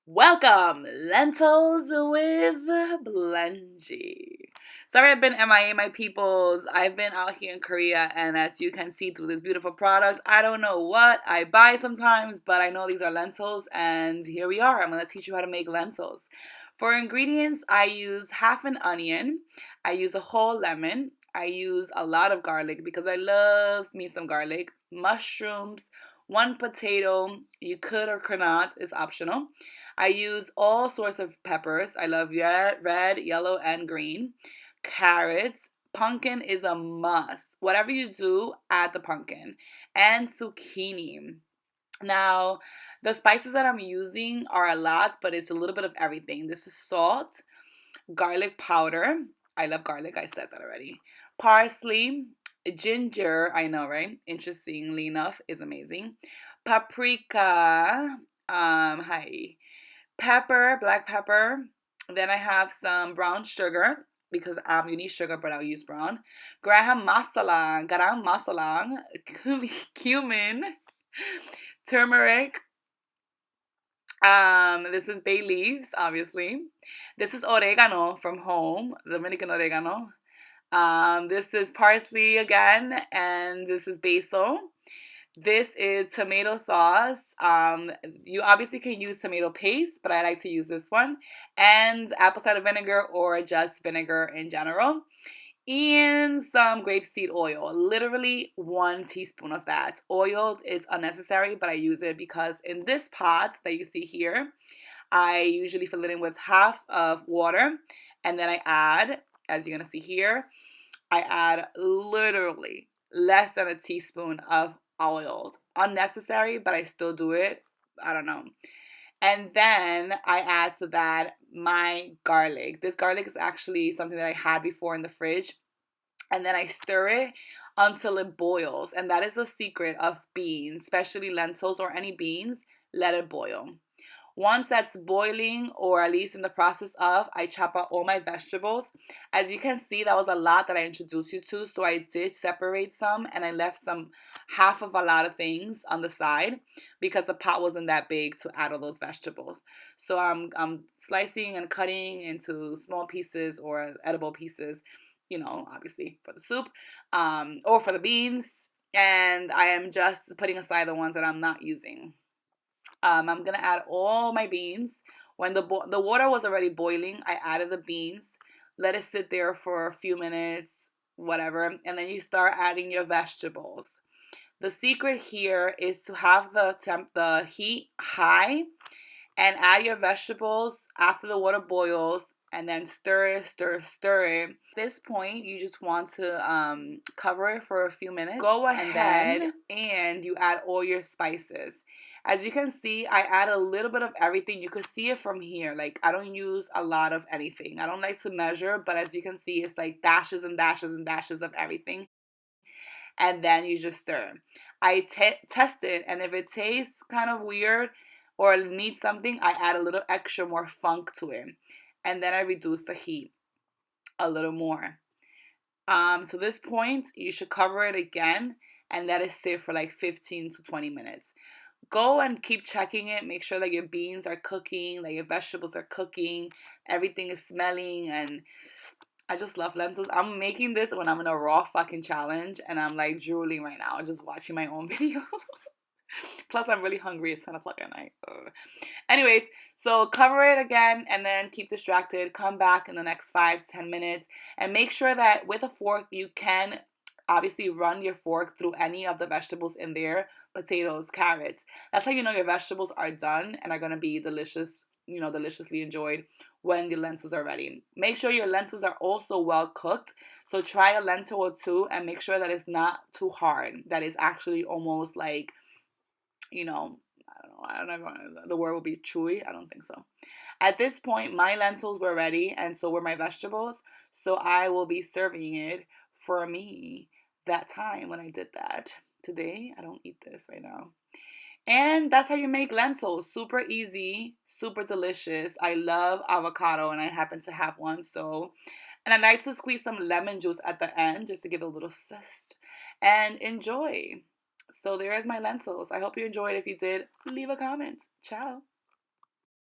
Welcome, Lentils with Blenlly. Sorry I've been MIA, my peoples. I've been out here in Korea, and as you can see through this beautiful product, I don't know what I buy sometimes, but I know these are lentils, and here we are. I'm going to teach you how to make lentils. For ingredients, I use half an onion. I use a whole lemon. I use a lot of garlic because I love me some garlic. Mushrooms, one potato. You could or could not, it's optional. I use all sorts of peppers. I love red, yellow, and green. Carrots. Pumpkin is a must. Whatever you do, add the pumpkin. And zucchini. Now, the spices that I'm using are a lot, but it's a little bit of everything. This is salt, garlic powder. I love garlic. I said that already. Parsley, ginger. I know, right? Interestingly enough, is amazing. Paprika. Hi. Pepper, black pepper. Then I have some brown sugar because you need sugar, but I'll use brown. Garam masala, cumin, turmeric. This is bay leaves, obviously. This is oregano from home, Dominican oregano. This is parsley again, and this is basil. This is tomato sauce. You obviously can use tomato paste, but I like to use this one. And apple cider vinegar or just vinegar in general. And some grapeseed oil. Literally 1 teaspoon of that. Oiled is unnecessary, but I use it because in this pot that you see here, I usually fill it in with half of water. And then I add, as you're going to see here, I add literally less than a teaspoon of oiled. Unnecessary, but I still do it. I don't know. And then I add to that my garlic. This garlic is actually something that I had before in the fridge. And then I stir it until it boils. And that is the secret of beans, especially lentils or any beans. Let it boil. Once that's boiling, or at least in the process of, I chop out all my vegetables. As you can see, that was a lot that I introduced you to, so I did separate some, and I left some half of a lot of things on the side because the pot wasn't that big to add all those vegetables. So I'm slicing and cutting into small pieces or edible pieces, obviously for the soup, or for the beans, and I am just putting aside the ones that I'm not using. I'm gonna add all my beans. When the water was already boiling, I added the beans. Let it sit there for a few minutes, whatever, and then you start adding your vegetables. The secret here is to have the heat high and add your vegetables after the water boils, and then stir it. At this point, you just want to cover it for a few minutes. Go ahead and you add all your spices. As you can see, I add a little bit of everything. You can see it from here. Like, I don't use a lot of anything. I don't like to measure, but as you can see, it's like dashes and dashes and dashes of everything. And then you just stir. I test it, and if it tastes kind of weird or needs something, I add a little extra more funk to it. And then I reduce the heat a little more. To this point, you should cover it again and let it sit for like 15 to 20 minutes. Go and keep checking it. Make sure that your beans are cooking, that your vegetables are cooking, everything is smelling, and I just love lentils. I'm making this when I'm in a raw fucking challenge, and I'm like drooling right now just watching my own video. Plus, I'm really hungry. It's 10 o'clock at night. Ugh. Anyways, so cover it again and then keep distracted. Come back in the next 5 to 10 minutes and make sure that with a fork you can obviously run your fork through any of the vegetables in there. Potatoes, carrots. That's how you know your vegetables are done and are going to be delicious, deliciously enjoyed when the lentils are ready. Make sure your lentils are also well cooked. So try a lentil or two and make sure that it's not too hard. That is actually almost like, I don't know if the word will be chewy. I don't think so. At this point, my lentils were ready and so were my vegetables. So I will be serving it for me that time when I did that. Today, I don't eat this right now. And that's how you make lentils. Super easy, super delicious. I love avocado and I happen to have one. And I like to squeeze some lemon juice at the end just to give it a little zest. And enjoy. So there's my lentils. I hope you enjoyed. If you did, leave a comment. Ciao.